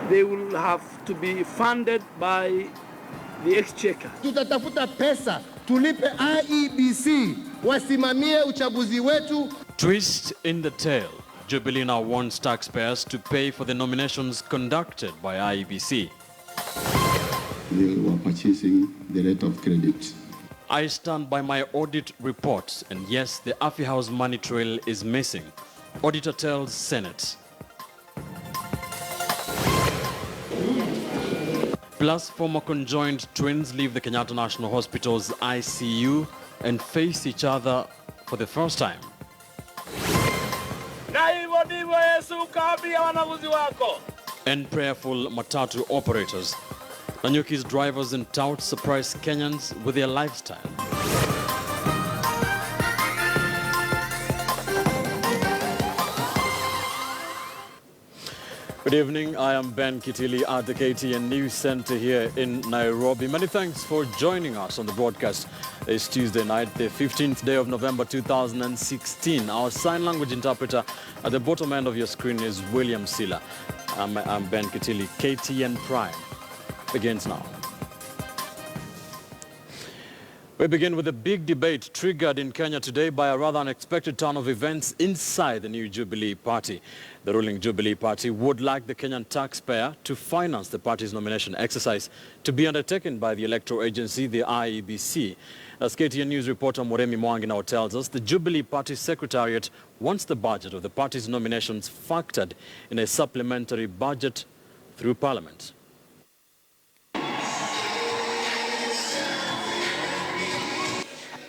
they will have to be funded by the exchequer. Tutatafuta pesa, tulipe IEBC, wasimamie uchaguzi wetu. Twist in the tale. Jubilee now wants taxpayers to pay for the nominations conducted by IEBC. They were purchasing the rate of credit. I stand by my audit reports, and yes, the Afi House money trail is missing. Auditor tells Senate. Plus, former conjoined twins leave the Kenyatta National Hospital's ICU and face each other for the first time. And prayerful matatu operators. Nanyuki's drivers and touts surprise Kenyans with their lifestyle. Good evening, I am Ben Kitili at the KTN News Center here in Nairobi. Many thanks for joining us on the broadcast. It's Tuesday night, the 15th day of November 2016. Our sign language interpreter at the bottom end of your screen is William Silla. I'm Ben Kitili. KTN Prime begins now. We begin with a big debate triggered in Kenya today by a rather unexpected turn of events inside the new Jubilee Party. The ruling Jubilee Party would like the Kenyan taxpayer to finance the party's nomination exercise to be undertaken by the electoral agency, the IEBC. As KTN News reporter Moremi Mwangi now tells us, the Jubilee Party Secretariat wants the budget of the party's nominations factored in a supplementary budget through Parliament.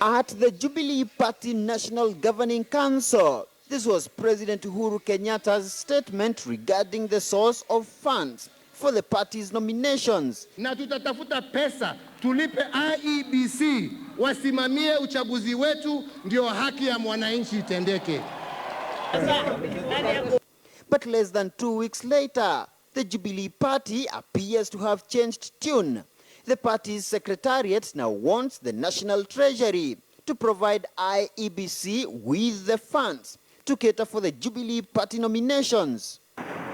At the Jubilee Party National Governing Council, this was President Uhuru Kenyatta's statement regarding the source of funds for the party's nominations. Na tutatafuta pesa, tulipe IEBC, wasimamie uchaguzi wetu, ndio haki ya mwananchi itendeke. But less than 2 weeks later, the Jubilee Party appears to have changed tune. The party's secretariat now wants the National Treasury to provide IEBC with the funds to cater for the Jubilee Party nominations.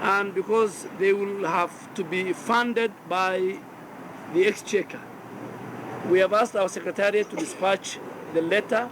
And because they will have to be funded by the exchequer, we have asked our secretariat to dispatch the letter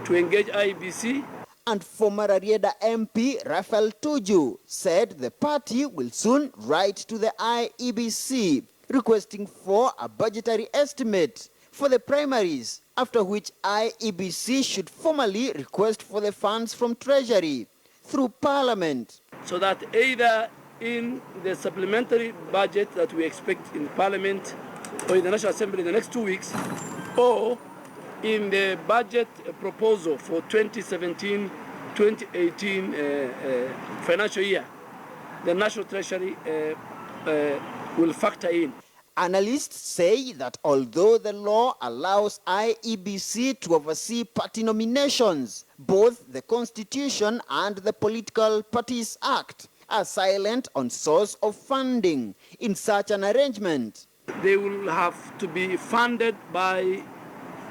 to engage IEBC. And former Arieda MP Rafael Tuju said the party will soon write to the IEBC requesting for a budgetary estimate for the primaries, after which IEBC should formally request for the funds from Treasury through Parliament. So that either in the supplementary budget that we expect in Parliament or in the National Assembly in the next 2 weeks, or in the budget proposal for 2017-2018 financial year, the National Treasury will factor in. Analysts say that although the law allows IEBC to oversee party nominations, both the Constitution and the Political Parties Act are silent on source of funding in such an arrangement. They will have to be funded by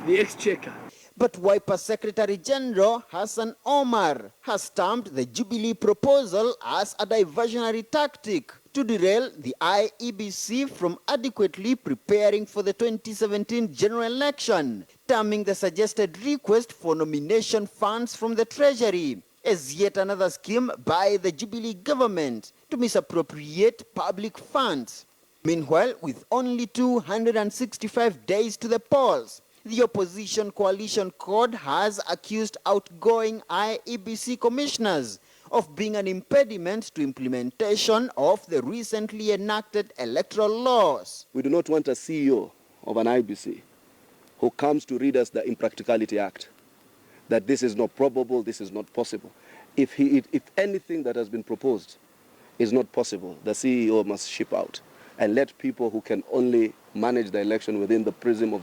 the exchequer. But Wiper Secretary General Hassan Omar has stamped the Jubilee proposal as a diversionary tactic to derail the IEBC from adequately preparing for the 2017 general election, terming the suggested request for nomination funds from the Treasury as yet another scheme by the Jubilee government to misappropriate public funds. Meanwhile, with only 265 days to the polls, the opposition coalition code has accused outgoing IEBC commissioners of being an impediment to implementation of the recently enacted electoral laws. We do not want a CEO of an IEBC who comes to read us the Impracticality Act, that this is not probable, this is not possible. If anything that has been proposed is not possible, the CEO must ship out and let people who can only manage the election within the prism of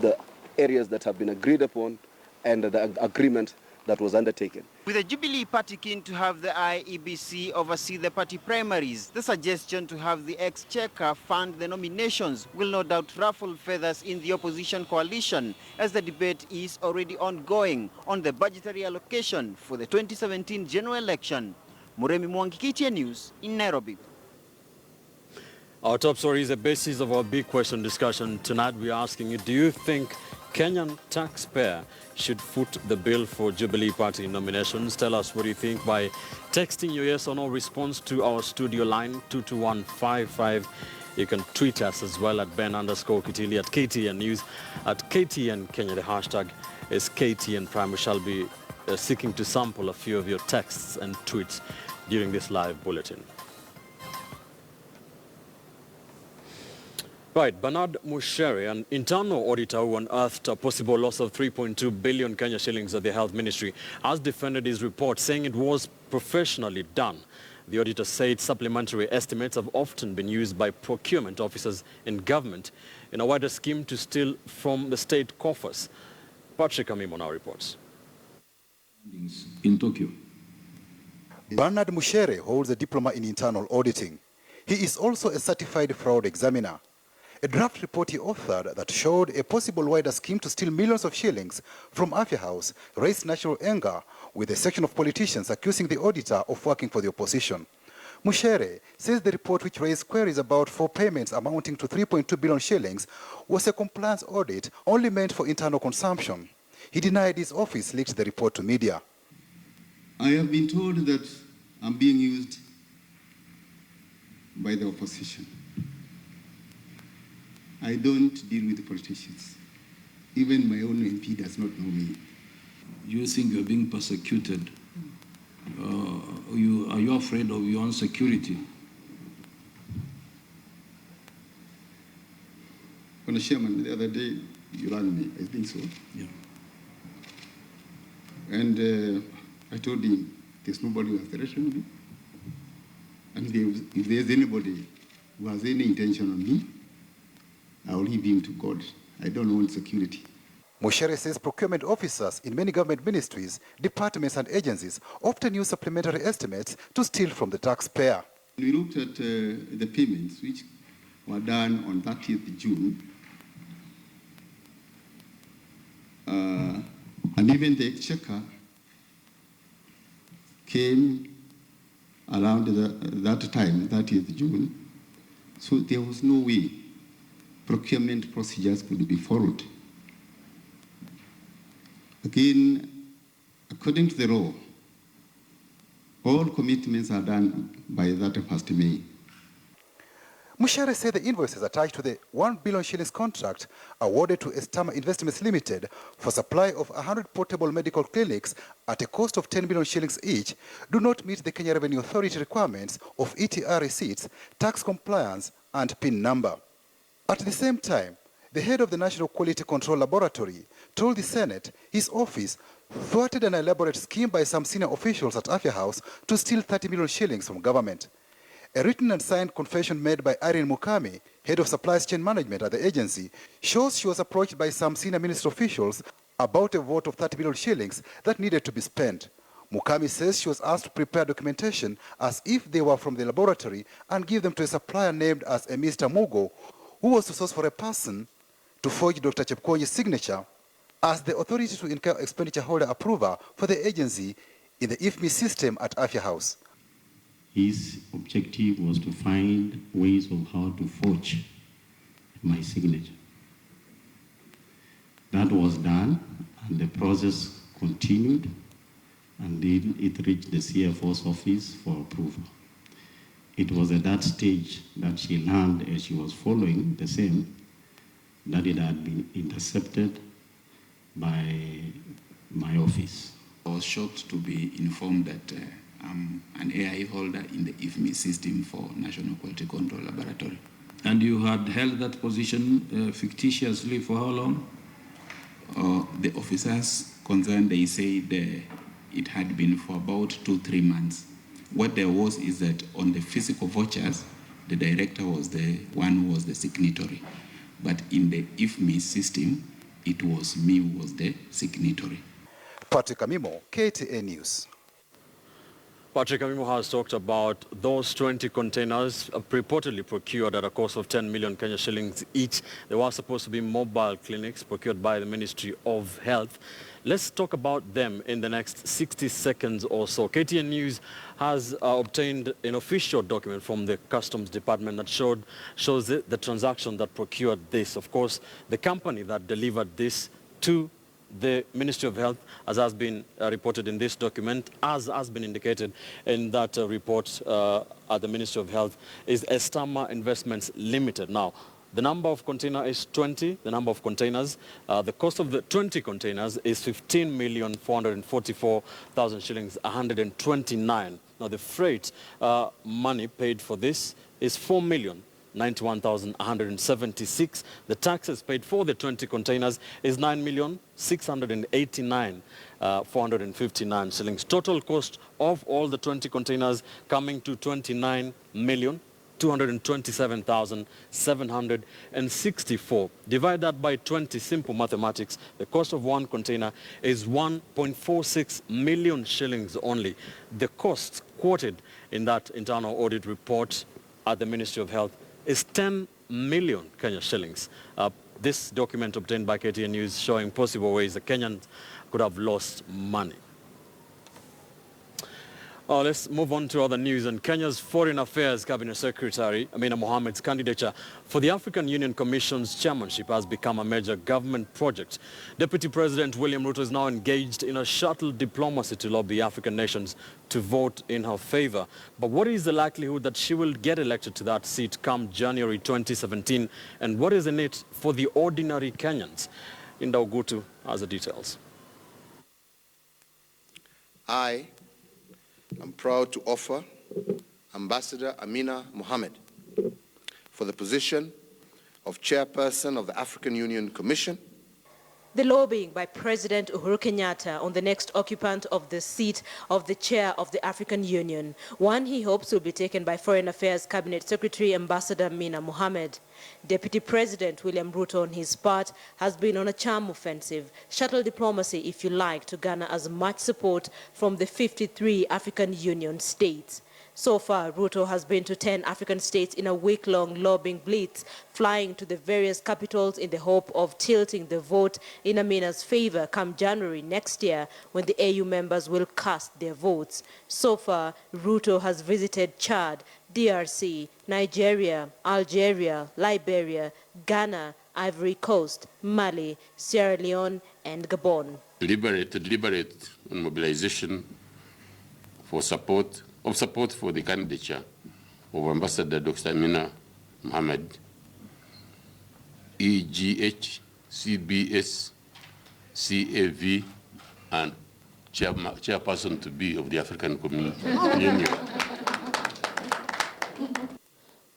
the areas that have been agreed upon and the agreement that was undertaken. With the Jubilee Party keen to have the IEBC oversee the party primaries, the suggestion to have the exchequer fund the nominations will no doubt ruffle feathers in the opposition coalition, as the debate is already ongoing on the budgetary allocation for the 2017 general election. Moremi Mwangi, KTN News in Nairobi. Our top story is the basis of our big question discussion. Tonight we're asking you, do you think Kenyan taxpayer should foot the bill for Jubilee Party nominations? Tell us what you think by texting your yes or no response to our studio line 22155. You can tweet us as well at Ben_Kitili, at KTN News, at KTN Kenya. The hashtag is KTN Prime. We shall be seeking to sample a few of your texts and tweets during this live bulletin. Right, Bernard Mushere, an internal auditor who unearthed a possible loss of 3.2 billion Kenya shillings at the Health Ministry, has defended his report, saying it was professionally done. The auditor said supplementary estimates have often been used by procurement officers in government in a wider scheme to steal from the state coffers. Patrick Amimo now reports. In Tokyo. Bernard Mushere holds a diploma in internal auditing. He is also a certified fraud examiner. A draft report he authored that showed a possible wider scheme to steal millions of shillings from Afya House raised national anger, with a section of politicians accusing the auditor of working for the opposition. Mushere says the report, which raised queries about four payments amounting to 3.2 billion shillings, was a compliance audit only meant for internal consumption. He denied his office leaked the report to media. I have been told that I'm being used by the opposition. I don't deal with politicians. Even my own MP does not know me. You think you're being persecuted? Are you afraid of your own security? When the chairman the other day, you ran me, I think so. Yeah. And I told him, there's nobody who has threatened me. And if there's anybody who has any intention on me, I will leave him to God. I don't want security. Mushere says procurement officers in many government ministries, departments and agencies often use supplementary estimates to steal from the taxpayer. We looked at the payments which were done on 30th June. And even the exchequer came around that time, 30th June. So there was no way procurement procedures could be followed. Again, according to the law, all commitments are done by 31st May. Mushere said the invoices attached to the 1 billion shillings contract awarded to Estama Investments Limited for supply of 100 portable medical clinics at a cost of 10 billion shillings each do not meet the Kenya Revenue Authority requirements of ETR receipts, tax compliance, and PIN number. At the same time, the head of the National Quality Control Laboratory told the Senate his office thwarted an elaborate scheme by some senior officials at Afya House to steal 30 million shillings from government. A written and signed confession made by Irene Mukami, head of supply chain management at the agency, shows she was approached by some senior ministry officials about a vote of 30 million shillings that needed to be spent. Mukami says she was asked to prepare documentation as if they were from the laboratory and give them to a supplier named as a Mr. Mugo, who was to source for a person to forge Dr. Chepkonyi's signature as the authority to incur expenditure holder approval for the agency in the IFMI system at Afya House. His objective was to find ways of how to forge my signature. That was done, and the process continued, and then it reached the CFO's office for approval. It was at that stage that she learned, as she was following the same, that it had been intercepted by my office. I was shocked to be informed that I'm an AI holder in the IFMI system for National Quality Control Laboratory. And you had held that position fictitiously for how long? The officers concerned, they said it had been for about 2-3 months. What there was is that on the physical vouchers, the director was the one who was the signatory. But in the IFMI system, it was me who was the signatory. Patrick Amimo, KTN News. Patrick Amimo has talked about those 20 containers purportedly procured at a cost of 10 million Kenya shillings each. They were supposed to be mobile clinics procured by the Ministry of Health. Let's talk about them in the next 60 seconds or so. KTN News has obtained an official document from the Customs Department that shows the transaction that procured this. Of course, the company that delivered this to the Ministry of Health, as has been reported in this document, as has been indicated in that report at the Ministry of Health, is Estama Investments Limited. Now, the number of containers is 20, the number of containers. The cost of the 20 containers is 15,444,000 shillings, 129. Now, the freight money paid for this is 4,091,176. The taxes paid for the 20 containers is 9,689,459 shillings. Total cost of all the 20 containers coming to 29,227,764. Divide that by 20, simple mathematics. The cost of one container is 1.46 million shillings only. The cost quoted in that internal audit report at the Ministry of Health is 10 million Kenya shillings. This document obtained by KTN News showing possible ways the Kenyans could have lost money. Let's move on to other news. And Kenya's Foreign Affairs Cabinet Secretary, Amina Mohamed's candidature for the African Union Commission's chairmanship has become a major government project. Deputy President William Ruto is now engaged in a shuttle diplomacy to lobby African nations to vote in her favor. But what is the likelihood that she will get elected to that seat come January 2017? And what is in it for the ordinary Kenyans? Inda Ogutu has the details. I'm proud to offer Ambassador Amina Mohamed for the position of Chairperson of the African Union Commission. The lobbying by President Uhuru Kenyatta on the next occupant of the seat of the chair of the African Union, one he hopes will be taken by Foreign Affairs Cabinet Secretary Ambassador Amina Mohamed. Deputy President William Ruto, on his part, has been on a charm offensive, shuttle diplomacy if you like, to garner as much support from the 53 African Union states. So far, Ruto has been to 10 African states in a week-long lobbying blitz, flying to the various capitals in the hope of tilting the vote in Amina's favor come January next year, when the AU members will cast their votes. So far, Ruto has visited Chad, DRC, Nigeria, Algeria, Liberia, Ghana, Ivory Coast, Mali, Sierra Leone, and Gabon. Deliberate on mobilization for support for the candidature of Ambassador Dr. Amina Mohamed, EGH, CBS, CAV, and chairperson to be of the African Union.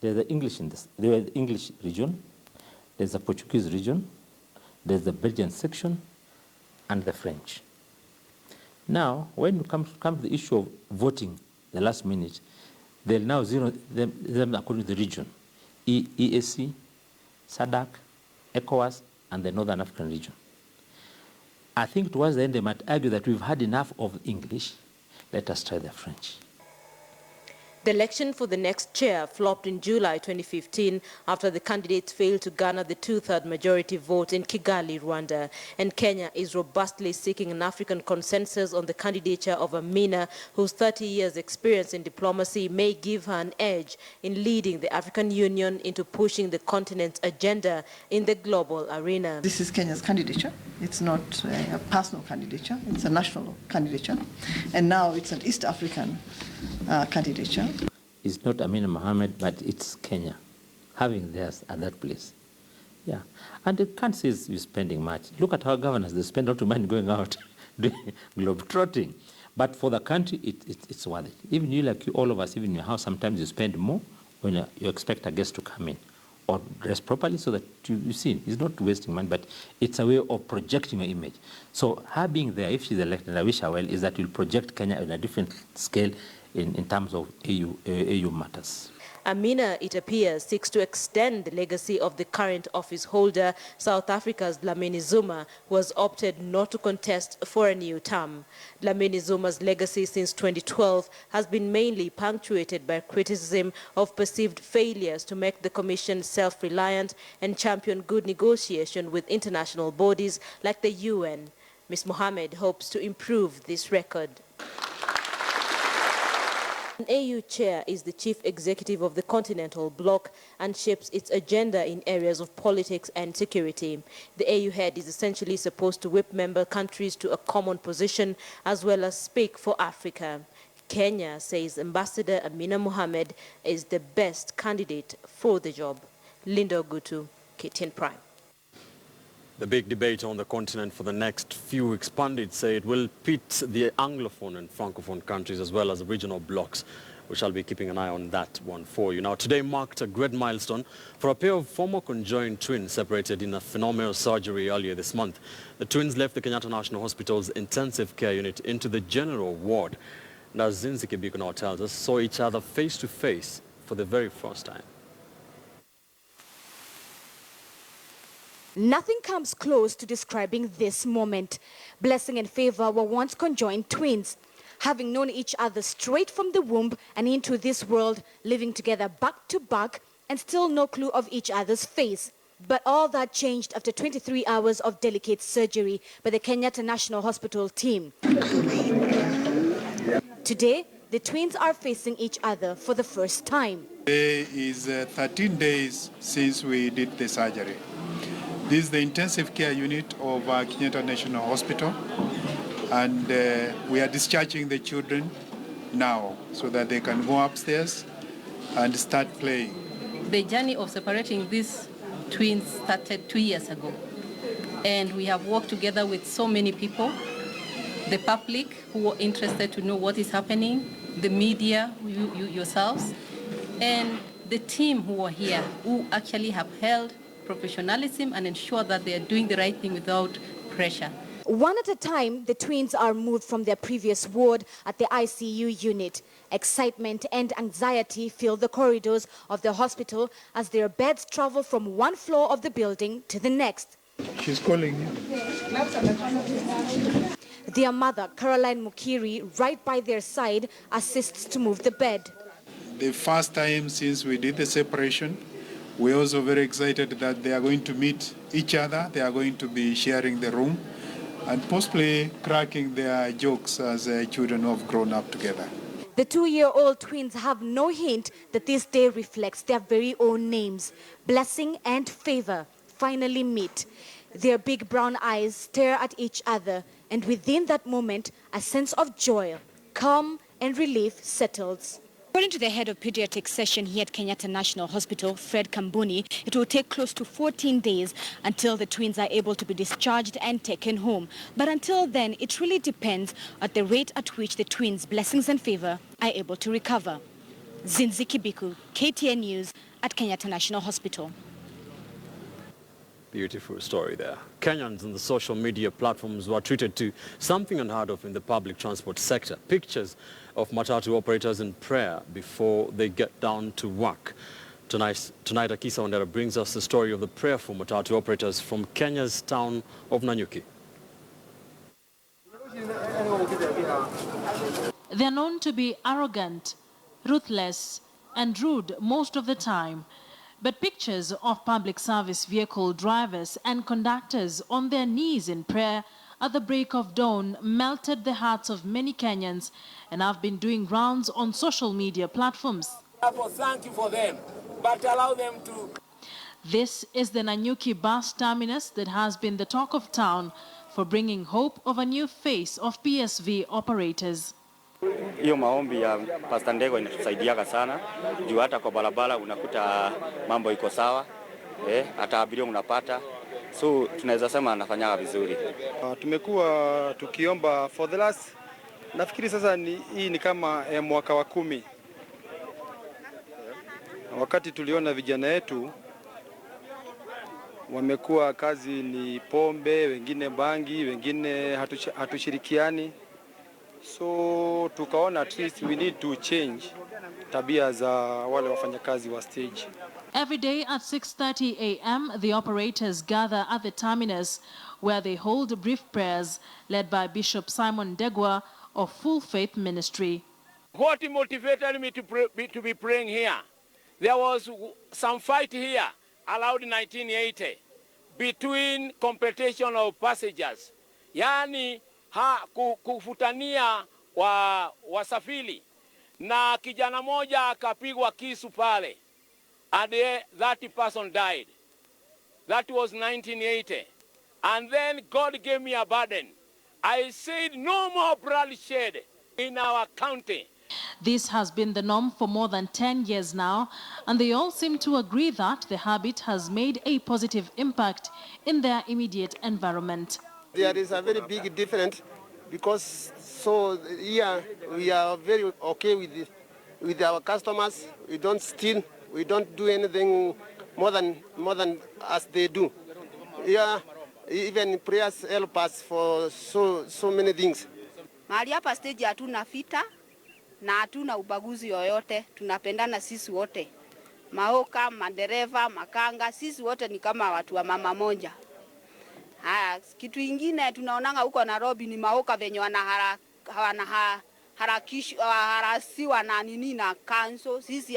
There's the English in this. There's the English region, there's the Portuguese region, there's the Belgian section, and the French. Now, when it comes to the issue of voting the last minute, they'll now zero them according to the region. EAC, SADC, ECOWAS, and the Northern African region. I think towards the end they might argue that we've had enough of English, let us try the French. The election for the next chair flopped in July 2015 after the candidates failed to garner the two-thirds majority vote in Kigali, Rwanda. And Kenya is robustly seeking an African consensus on the candidature of Amina, whose 30 years experience in diplomacy may give her an edge in leading the African Union into pushing the continent's agenda in the global arena. This is Kenya's candidature. It's not a personal candidature. It's a national candidature. And now it's an East African candidature. It's not Amina Mohamed, but it's Kenya, having theirs at that place. Yeah, and you can't say you're spending much. Look at our governors, they spend a lot of money going out, doing globe-trotting. But for the country, it's worth it. Even you, like you, all of us, even in your house, sometimes you spend more when you expect a guest to come in, or dress properly so that you see. It's not wasting money, but it's a way of projecting your image. So her being there, if she's elected, and I wish her well, is that you'll project Kenya on a different scale in terms of AU matters. Amina, it appears, seeks to extend the legacy of the current office holder, South Africa's Dlamini Zuma, who has opted not to contest for a new term. Dlamini Zuma's legacy since 2012 has been mainly punctuated by criticism of perceived failures to make the Commission self-reliant and champion good negotiation with international bodies like the UN. Ms. Mohammed hopes to improve this record. An AU chair is the chief executive of the continental bloc and shapes its agenda in areas of politics and security. The AU head is essentially supposed to whip member countries to a common position as well as speak for Africa. Kenya says Ambassador Amina Mohammed is the best candidate for the job. Linda Ogutu, KTN Prime. The big debate on the continent for the next few weeks, pundits say it will pit the Anglophone and Francophone countries as well as the regional blocs. We shall be keeping an eye on that one for you. Now, today marked a great milestone for a pair of former conjoined twins separated in a phenomenal surgery earlier this month. The twins left the Kenyatta National Hospital's intensive care unit into the general ward. And as Zinziki now tells us, saw each other face to face for the very first time. Nothing comes close to describing this moment. Blessing and Favor were once conjoined twins, having known each other straight from the womb and into this world, living together back to back and still no clue of each other's face. But all that changed after 23 hours of delicate surgery by the Kenyatta National Hospital team. Today, the twins are facing each other for the first time. Today is 13 days since we did the surgery. This is the intensive care unit of Kenyatta National Hospital, and we are discharging the children now so that they can go upstairs and start playing. The journey of separating these twins started 2 years ago, and we have worked together with so many people, the public who are interested to know what is happening, the media, you yourselves, and the team who are here, who actually have held professionalism and ensure that they are doing the right thing without pressure. One at a time, the twins are moved from their previous ward at the ICU unit. Excitement and anxiety fill the corridors of the hospital as their beds travel from one floor of the building to the next. She's calling you. Their mother, Caroline Mukiri, right by their side, assists to move the bed. The first time since we did the separation, we're also very excited that they are going to meet each other. They are going to be sharing the room and possibly cracking their jokes as children who have grown up together. The 2-year-old twins have no hint that this day reflects their very own names. Blessing and Favor finally meet. Their big brown eyes stare at each other, and within that moment, a sense of joy, calm and relief settles. According to the head of pediatric session here at Kenyatta National Hospital, Fred Kambuni, it will take close to 14 days until the twins are able to be discharged and taken home. But until then, it really depends on the rate at which the twins, Blessings and Favor, are able to recover. Zinziki Biku, KTN News at Kenyatta National Hospital. Beautiful story there. Kenyans on the social media platforms were treated to something unheard of in the public transport sector. Pictures of matatu operators in prayer before they get down to work. Tonight Akisa Wandera brings us the story of the prayerful matatu operators from Kenya's town of Nanyuki. They're known to be arrogant, ruthless, and rude most of the time. But pictures of public service vehicle drivers and conductors on their knees in prayer at the break of dawn melted the hearts of many Kenyans and have been doing rounds on social media platforms. Thank you for them, but allow them to. This is the Nanyuki bus terminus that has been the talk of town for bringing hope of a new face of PSV operators. Hiyo maombi ya Pastor Ndego inatusaidiaga sana juu hata kwa barabara unakuta mambo iko sawa, hata abiria unapata, so tunaweza sema anafanyaga vizuri. Tumekuwa tukiomba for the last, nafikiri sasa hii ni kama mwaka wa 10. Wakati tuliona vijana wetu wamekuwa kazi ni pombe, wengine bangi, wengine hatushirikiani. So tukaona at least we need to change tabia za wale wafanyakazi wa stage. Every day at 6:30 a.m., the operators gather at the terminus where they hold brief prayers led by Bishop Simon Degwa of Full Faith Ministry. What motivated me to be praying here? There was some fight here allowed in 1980 between competition of passengers. Yani kufutania wasafiri na kijana moja akapigwa kisu pale and that person died. That was 1980. And then God gave me a burden. I said no more bloodshed in our county. This has been the norm for more than 10 years now, and they all seem to agree that the habit has made a positive impact in their immediate environment. There is a very big difference because so here we are very okay with our customers. We don't steal, we don't do anything more than as they do. Yeah, even prayers help us for so many things. Mahali hapa stage hatuna vita na hatuna ubaguzi yoyote, tunapendana sisi wote. Mahoka, madereva, makanga, sisi wote ni kama watu wa mama moja. Kitu ingine tunaonanga huko Nairobi ni mahoka venye harasiwa na nini na kanso. Sisi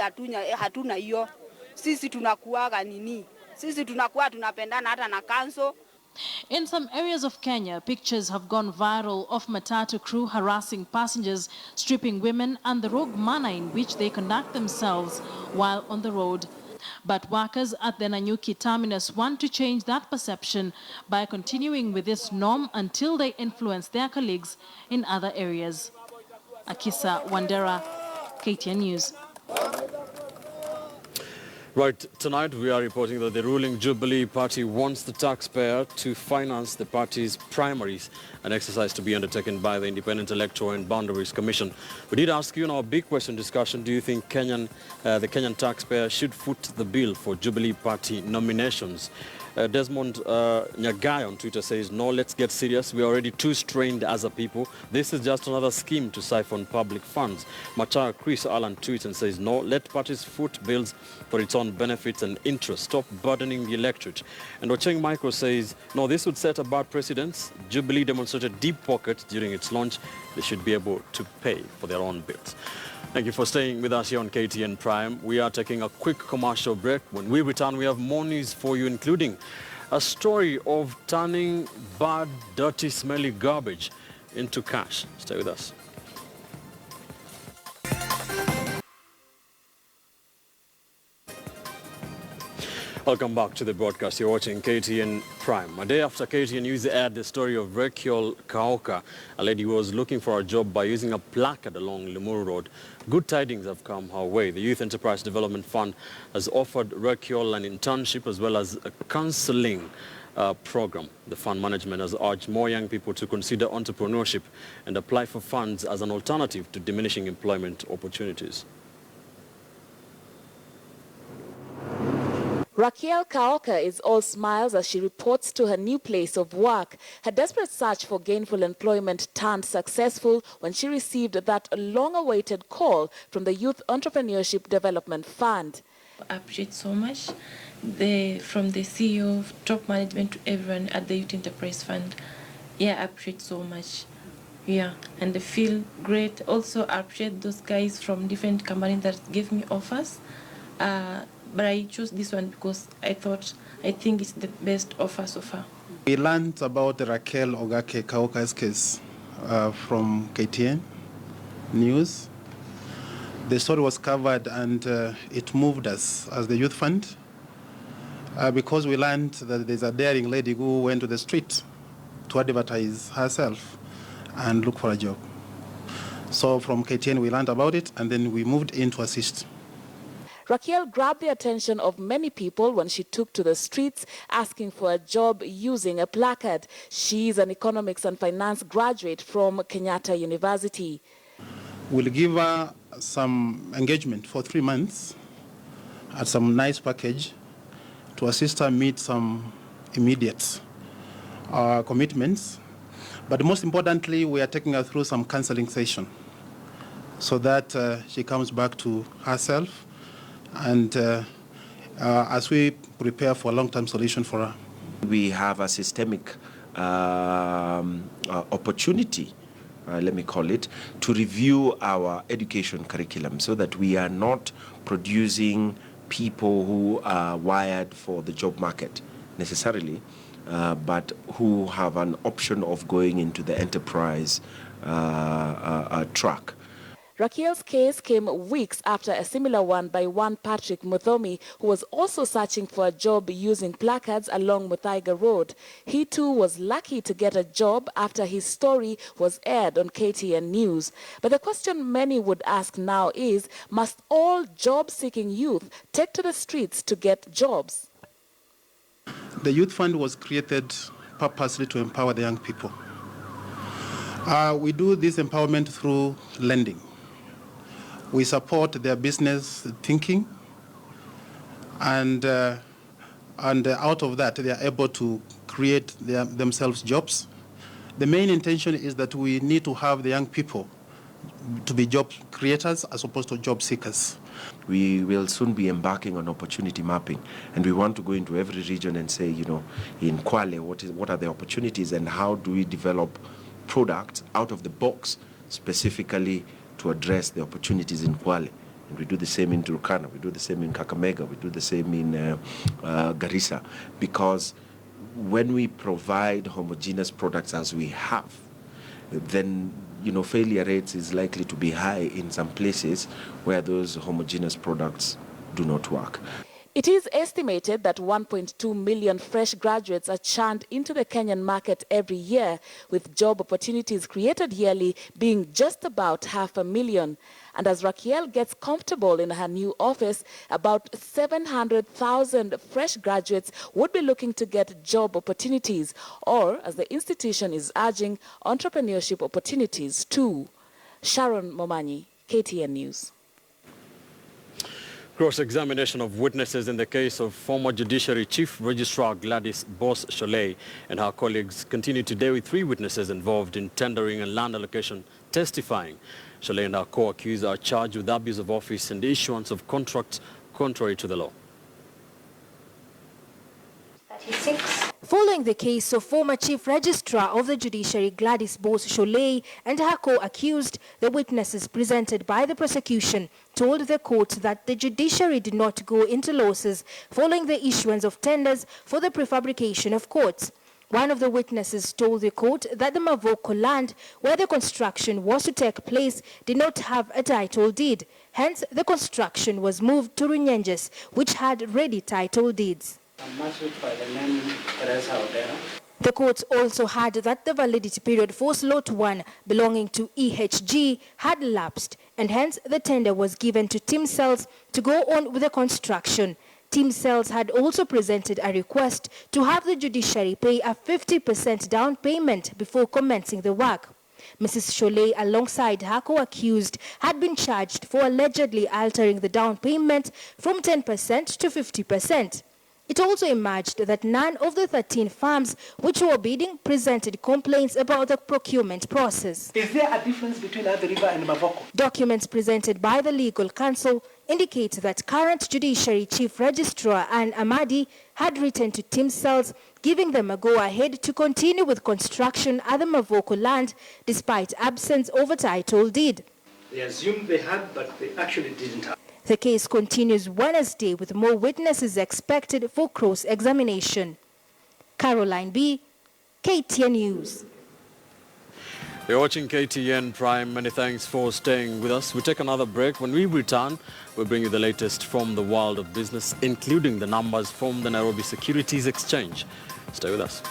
hatuna hiyo. Sisi tunakuaga nini? Sisi tunakuwa tunapendana hata na kanso. In some areas of Kenya, pictures have gone viral of matatu crew harassing passengers, stripping women, and the rogue manner in which they conduct themselves while on the road. But workers at the Nanyuki terminus want to change that perception by continuing with this norm until they influence their colleagues in other areas. Akisa Wandera, KTN News. Right, tonight we are reporting that the ruling Jubilee Party wants the taxpayer to finance the party's primaries, an exercise to be undertaken by the Independent Electoral and Boundaries Commission. We did ask you in our big question discussion, do you think the Kenyan taxpayer should foot the bill for Jubilee Party nominations? Desmond Nyagai on Twitter says, no, let's get serious. We are already too strained as a people. This is just another scheme to siphon public funds. Machar Chris Allen tweets and says, no, let parties foot bills for its own benefits and interests. Stop burdening the electorate. And Ocheng Michael says, no, this would set a bad precedent. Jubilee demonstrated deep pockets during its launch. They should be able to pay for their own bills. Thank you for staying with us here on KTN Prime. We are taking a quick commercial break. When we return, we have more news for you, including a story of turning bad, dirty, smelly garbage into cash. Stay with us. Welcome back to the broadcast. You're watching KTN Prime. A day after KTN News aired the story of Rekiol Kaoka, a lady who was looking for a job by using a placard along Limuru Road. Good tidings have come her way. The Youth Enterprise Development Fund has offered Rekiol an internship as well as a counseling program. The fund management has urged more young people to consider entrepreneurship and apply for funds as an alternative to diminishing employment opportunities. Raquel Kaoka is all smiles as she reports to her new place of work. Her desperate search for gainful employment turned successful when she received that long-awaited call from the Youth Entrepreneurship Development Fund. I appreciate so much from the CEO, top management to everyone at the Youth Enterprise Fund. Yeah, I appreciate so much. Yeah, and I feel great. Also, I appreciate those guys from different companies that gave me offers. But I chose this one because I think it's the best offer so far. We learned about Raquel Ogake Kaoka's case from KTN News. The story was covered and it moved us as the Youth Fund because we learned that there's a daring lady who went to the street to advertise herself and look for a job. So from KTN we learned about it and then we moved in to assist. Raquel grabbed the attention of many people when she took to the streets asking for a job using a placard. She is an economics and finance graduate from Kenyatta University. We'll give her some engagement for 3 months at some nice package to assist her meet some immediate commitments. But most importantly, we are taking her through some counseling session so that she comes back to herself and as we prepare for a long-term solution for her. We have a systemic opportunity, let me call it, to review our education curriculum so that we are not producing people who are wired for the job market necessarily, but who have an option of going into the enterprise track. Raquel's case came weeks after a similar one by one Patrick Muthomi, who was also searching for a job using placards along Muthaiga Road. He too was lucky to get a job after his story was aired on KTN News. But the question many would ask now is, must all job-seeking youth take to the streets to get jobs? The Youth Fund was created purposely to empower the young people. We do this empowerment through lending. We support their business thinking, and out of that, they are able to create themselves jobs. The main intention is that we need to have the young people to be job creators as opposed to job seekers. We will soon be embarking on opportunity mapping, and we want to go into every region and say, you know, in Kwale, what are the opportunities and how do we develop products out of the box specifically to address the opportunities in Kwale. And we do the same in Turkana, we do the same in Kakamega, we do the same in Garissa, because when we provide homogeneous products as we have, then failure rates is likely to be high in some places where those homogeneous products do not work. It is estimated that 1.2 million fresh graduates are churned into the Kenyan market every year, with job opportunities created yearly being just about 500,000. And as Raquel gets comfortable in her new office, about 700,000 fresh graduates would be looking to get job opportunities, or, as the institution is urging, entrepreneurship opportunities too. Sharon Momanyi, KTN News. Cross-examination of witnesses in the case of former Judiciary Chief Registrar Gladys Boss-Sholei and her colleagues continue today, with 3 witnesses involved in tendering and land allocation testifying. Sholei and her co-accused are charged with abuse of office and issuance of contracts contrary to the law. Following the case of former Chief Registrar of the Judiciary Gladys Boss-Sholei and her co-accused, the witnesses presented by the prosecution told the court that the judiciary did not go into losses following the issuance of tenders for the prefabrication of courts. One of the witnesses told the court that the Mavoko land where the construction was to take place did not have a title deed. Hence, the construction was moved to Runyenjes, which had ready title deeds. The court also had that the validity period for Slot 1 belonging to EHG had lapsed, and hence the tender was given to Team Cells to go on with the construction. Team Cells had also presented a request to have the judiciary pay a 50% down payment before commencing the work. Mrs. Sholei, alongside her co-accused, had been charged for allegedly altering the down payment from 10% to 50%. It also emerged that none of the 13 firms which were bidding presented complaints about the procurement process. Is there a difference between Athi River and Mavoko? Documents presented by the legal counsel indicate that current Judiciary Chief Registrar Anne Amadi had written to Team Cells giving them a go-ahead to continue with construction at the Mavoko land despite absence of a title deed. They assumed they had, but they actually didn't have. The case continues Wednesday with more witnesses expected for cross-examination. Caroline B., KTN News. You're watching KTN Prime. Many thanks for staying with us. We take another break. When we return, we'll bring you the latest from the world of business, including the numbers from the Nairobi Securities Exchange. Stay with us.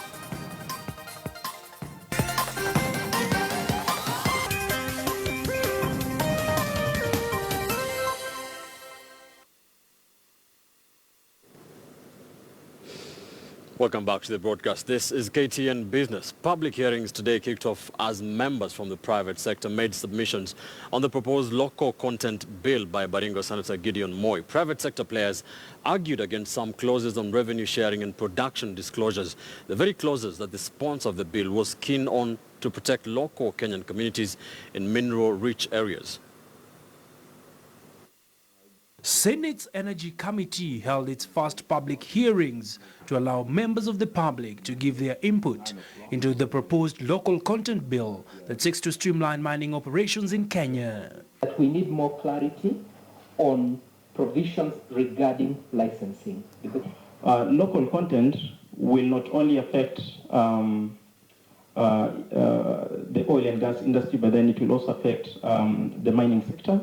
Welcome back to the broadcast. This is KTN Business. Public hearings today kicked off as members from the private sector made submissions on the proposed local content bill by Baringo Senator Gideon Moi. Private sector players argued against some clauses on revenue sharing and production disclosures, the very clauses that the sponsor of the bill was keen on to protect local Kenyan communities in mineral-rich areas. Senate's Energy Committee held its first public hearings to allow members of the public to give their input into the proposed local content bill that seeks to streamline mining operations in Kenya. That we need more clarity on provisions regarding licensing. Local content will not only affect the oil and gas industry, but then it will also affect the mining sector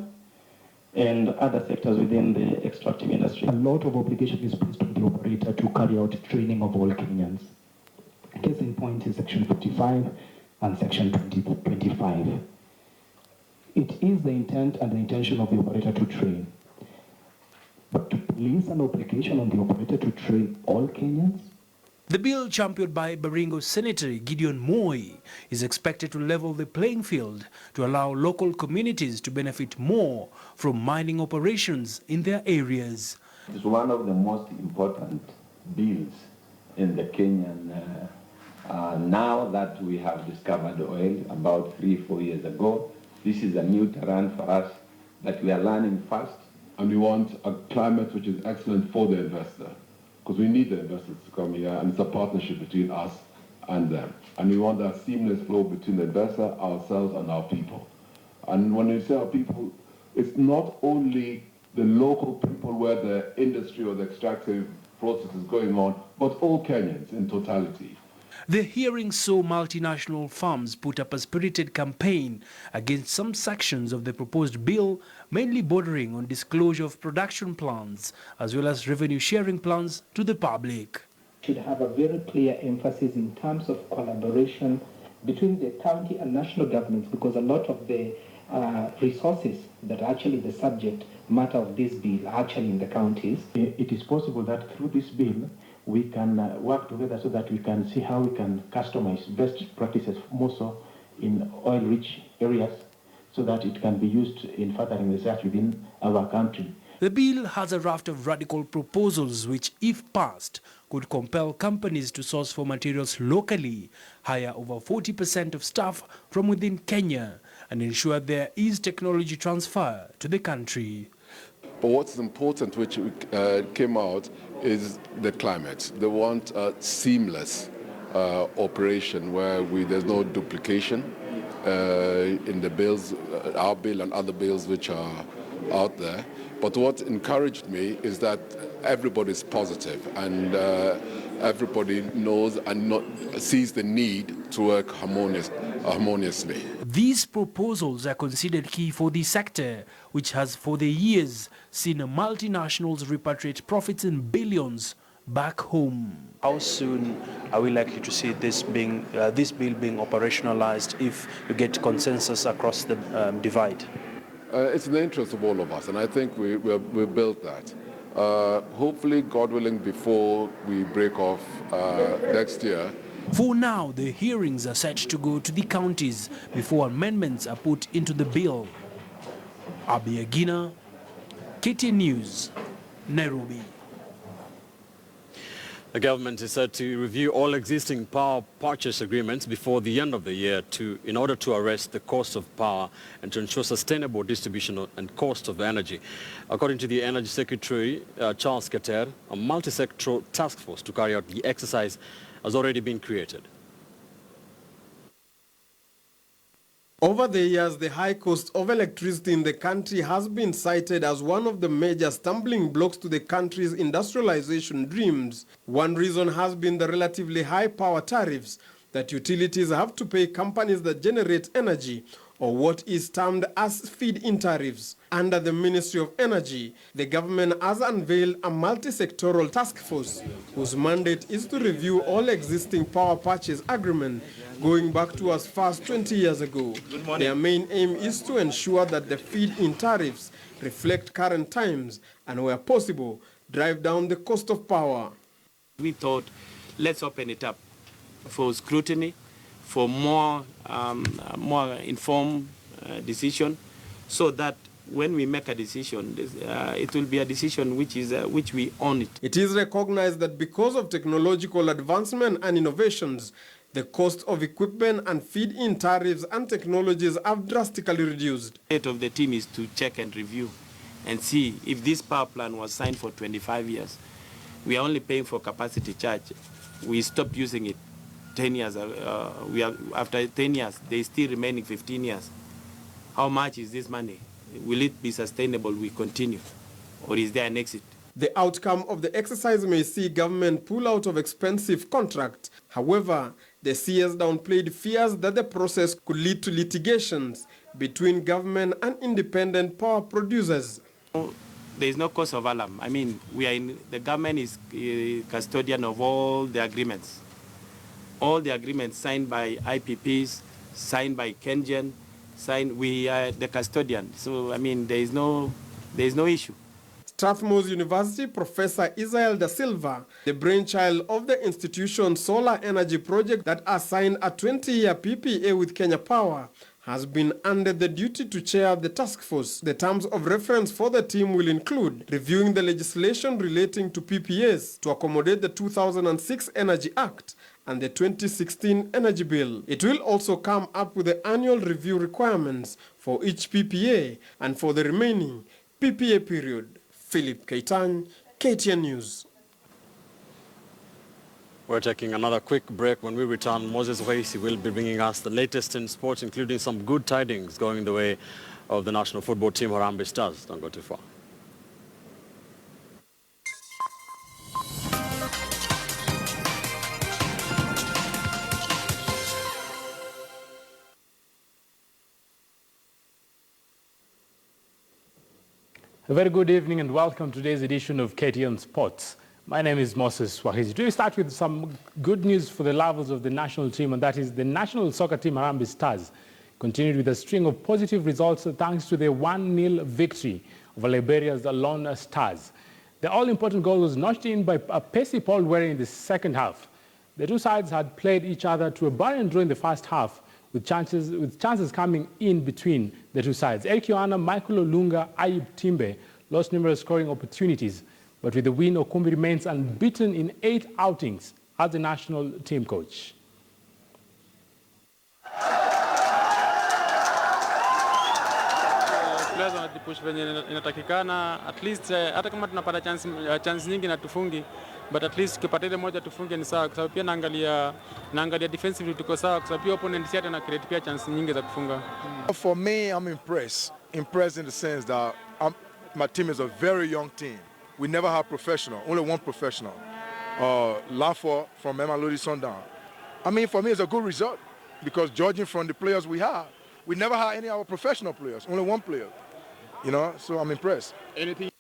and other sectors within the extractive industry. A lot of obligation is placed on the operator to carry out training of all Kenyans. Case in point is Section 55 and Section 2025. It is the intent and the intention of the operator to train. But to place an obligation on the operator to train all Kenyans? The bill, championed by Baringo Senator Gideon Moi, is expected to level the playing field to allow local communities to benefit more from mining operations in their areas. It's one of the most important bills in the Kenyan. Now that we have discovered oil about 3-4 years ago, this is a new terrain for us that we are learning fast. And we want a climate which is excellent for the investor, because we need the investors to come here, and it's a partnership between us and them. And we want that seamless flow between the investor, ourselves, and our people. And when we say our people, it's not only the local people where the industry or the extractive process is going on, but all Kenyans in totality. The hearing saw multinational firms put up a spirited campaign against some sections of the proposed bill, mainly bordering on disclosure of production plans, as well as revenue sharing plans to the public. Should have a very clear emphasis in terms of collaboration between the county and national governments, because a lot of the resources that are actually the subject matter of this bill are actually in the counties. It is possible that through this bill, we can work together so that we can see how we can customize best practices, more so in oil-rich areas, so that it can be used in furthering research within our country. The bill has a raft of radical proposals which, if passed, could compel companies to source for materials locally, hire over 40% of staff from within Kenya, and ensure there is technology transfer to the country. But what's important, which came out, is the climate. They want a seamless operation where there's no duplication in the bills, our bill and other bills which are out there. But what encouraged me is that everybody's positive and everybody knows and sees the need to work harmoniously. These proposals are considered key for the sector, which has for the years seen multinationals repatriate profits in billions back home. How soon are we likely to see this bill being operationalized if you get consensus across the divide? It's in the interest of all of us, and I think we built that. Hopefully, God willing, before we break off next year. For now, the hearings are set to go to the counties before amendments are put into the bill. Abiagina, KTN News, Nairobi. The government is set to review all existing power purchase agreements before the end of the year in order to arrest the cost of power and to ensure sustainable distribution and cost of energy. According to the Energy Secretary, Charles Keter, a multi-sectoral task force to carry out the exercise has already been created. Over the years, the high cost of electricity in the country has been cited as one of the major stumbling blocks to the country's industrialization dreams. One reason has been the relatively high power tariffs that utilities have to pay companies that generate energy, or what is termed as feed-in tariffs. Under the Ministry of Energy, the government has unveiled a multi-sectoral task force whose mandate is to review all existing power purchase agreements going back to as far as 20 years ago. Their main aim is to ensure that the feed-in tariffs reflect current times and, where possible, drive down the cost of power. We thought, let's open it up for scrutiny, for more informed decision, so that when we make a decision, it will be a decision which we own it. It is recognized that because of technological advancement and innovations, the cost of equipment and feed-in tariffs and technologies have drastically reduced. The rate of the team is to check and review and see if this power plan was signed for 25 years. We are only paying for capacity charge. We stopped using it 10 years. After 10 years, they still remaining 15 years. How much is this money? Will it be sustainable? We continue, or is there an exit? The outcome of the exercise may see government pull out of expensive contract. However, the CS downplayed fears that the process could lead to litigations between government and independent power producers. There is no cause of alarm. I mean, the government is custodian of all the agreements. All the agreements signed by IPPs, signed by Kenyan, we are the custodian. So, I mean, there is no issue. Strathmore's University Professor Israel Da Silva, the brainchild of the institution's solar energy project that assigned a 20-year PPA with Kenya Power, has been under the duty to chair the task force. The terms of reference for the team will include reviewing the legislation relating to PPAs to accommodate the 2006 Energy Act and the 2016 Energy Bill. It will also come up with the annual review requirements for each PPA and for the remaining PPA period. Philip Keitan, KTN News. We're taking another quick break. When we return, Moses Waisi will be bringing us the latest in sports, including some good tidings going the way of the national football team, Harambee Stars. Don't go too far. A very good evening and welcome to today's edition of KTN Sports. My name is Moses Wahizi. Do we start with some good news for the lovers of the national team, and that is the national soccer team Harambee Stars continued with a string of positive results thanks to their 1-0 victory over Liberia's Lone Stars. The all-important goal was notched in by a pacey Paul Were in the second half. The two sides had played each other to a barren draw in the first half, with chances coming in between the two sides. Eric Yohana, Michael Olunga, Ayub Timbe lost numerous scoring opportunities, but with the win, Okumbi remains unbeaten in 8 outings as the national team coach. Players wanatupush venye inatakikana, at least hata kama tunapata chance nyingi na tufungi, but at least tukipata ile moja tufunge ni sawa, kwa sababu pia naangalia defensively tuko sawa, kwa sababu pia opponent yake ana create pia chance nyingi za kufunga. For me, I'm impressed in the sense that my team is a very young team. We never have professional, only one professional. Lafo from Emalodi Sundown. I mean, for me, it's a good result because judging from the players we have, we never had any of our professional players, only one player. You know, so I'm impressed. Anything?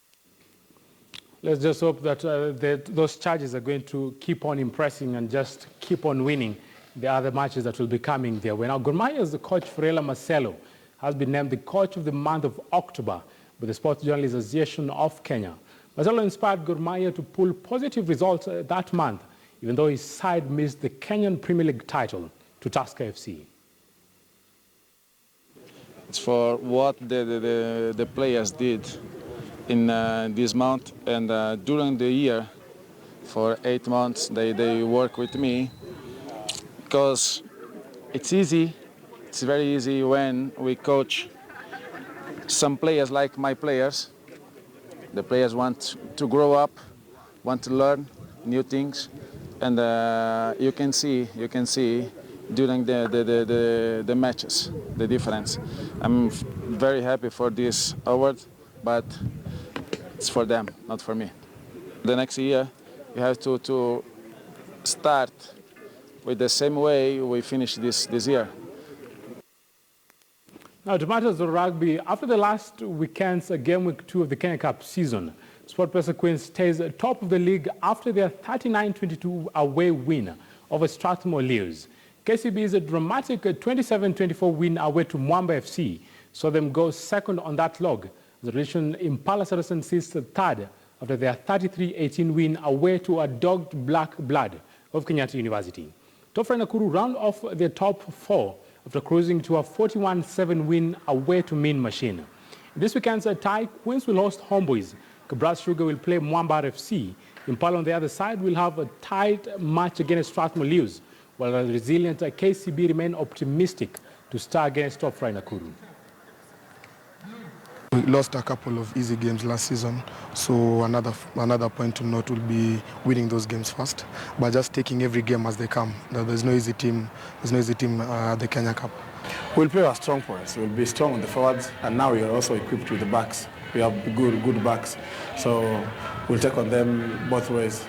Let's just hope that those charges are going to keep on impressing and just keep on winning the other matches that will be coming their way. Now, Gor Mahia's coach, Frela Marcelo, has been named the coach of the month of October by the Sports Journalists Association of Kenya. Marcelo inspired Gor Mahia to pull positive results that month, even though his side missed the Kenyan Premier League title to Tusker FC. It's for what the players did in this month, and during the year, for 8 months, they work with me, because it's easy, it's very easy when we coach some players like my players. The players want to grow up, want to learn new things, and you can see during the matches the difference. I'm very happy for this award, but it's for them, not for me. The next year, we have to start with the same way we finished this year. Now, to matters of rugby, after the last weekend's game week 2 of the Kenya Cup season, SportPesa Queens stays top of the league after their 39-22 away win over Strathmore Leos. KCB's dramatic 27-24 win away to Mwamba FC saw them go second on that log. The region Impala Saracens sits third after their 33-18 win away to a dogged Black Blood of Kenyatta University. Tofra Nakuru round off their top 4 after cruising to a 41-7 win away to Mean Machine. In this weekend's tie, Queens will host Homeboys. Kabras Sugar will play Mwamba FC. Impala on the other side will have a tight match against Strathmore Leos, while a resilient KCB remain optimistic to star against top fry Nakuru. We lost a couple of easy games last season, so another point to note will be winning those games first, but just taking every game as they come. There's no easy team. At the Kenya Cup. We'll play our strong points. We'll be strong on the forwards, and now we are also equipped with the backs. We have good backs, so we'll take on them both ways.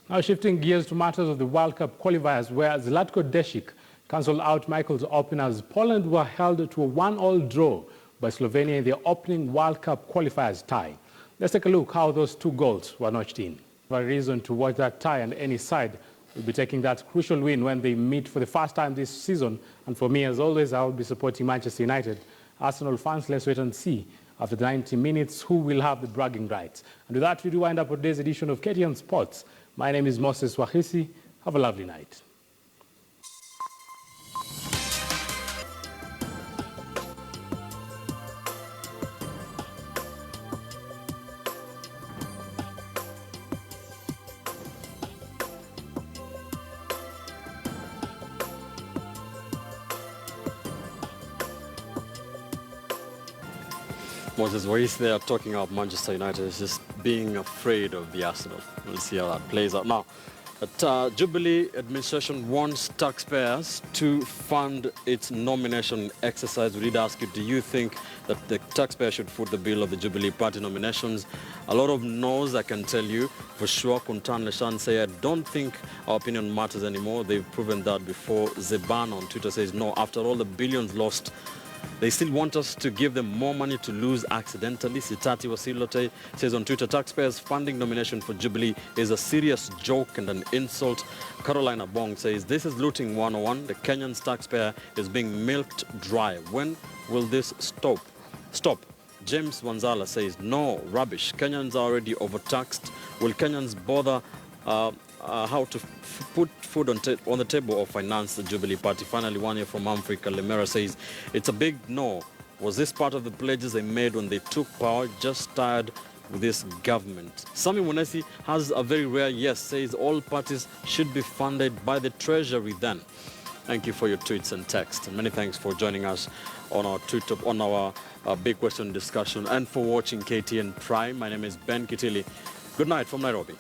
Now shifting gears to matters of the World Cup qualifiers, where Zlatko Desic cancelled out Michael's openers. Poland were held to a 1-1 draw by Slovenia in their opening World Cup qualifiers tie. Let's take a look how those 2 goals were notched in. For a reason to watch that tie, and any side will be taking that crucial win when they meet for the first time this season. And for me, as always, I will be supporting Manchester United. Arsenal fans, let's wait and see after the 90 minutes who will have the bragging rights. And with that, we do wind up today's edition of KTN Sports. My name is Moses Wahisi. Have a lovely night. Moses, where is there talking about Manchester United is just being afraid of the Arsenal. We'll see how that plays out. Now, Jubilee administration wants taxpayers to fund its nomination exercise. We did ask you, do you think that the taxpayer should foot the bill of the Jubilee Party nominations? A lot of no's, I can tell you. For sure, Kuntan Leshan say, I don't think our opinion matters anymore. They've proven that before. Zeban on Twitter says, no, after all the billions lost, they still want us to give them more money to lose accidentally. Sitati Wasilote says on Twitter, taxpayers funding nomination for Jubilee is a serious joke and an insult. Carolina Bong says, this is looting 101. The Kenyan taxpayer is being milked dry. When will this stop? James Wanzala says, no, rubbish. Kenyans are already overtaxed. Will Kenyans bother how to put food on the table or finance the Jubilee Party? Finally, one year from Africa, Lemera says, it's a big no. Was this part of the pledges they made when they took power? Just tired with this government. Sami Munesi has a very rare yes, says all parties should be funded by the Treasury then. Thank you for your tweets and text. And many thanks for joining us on our Twitter, on our big question discussion, and for watching KTN Prime. My name is Ben Kitili. Good night from Nairobi.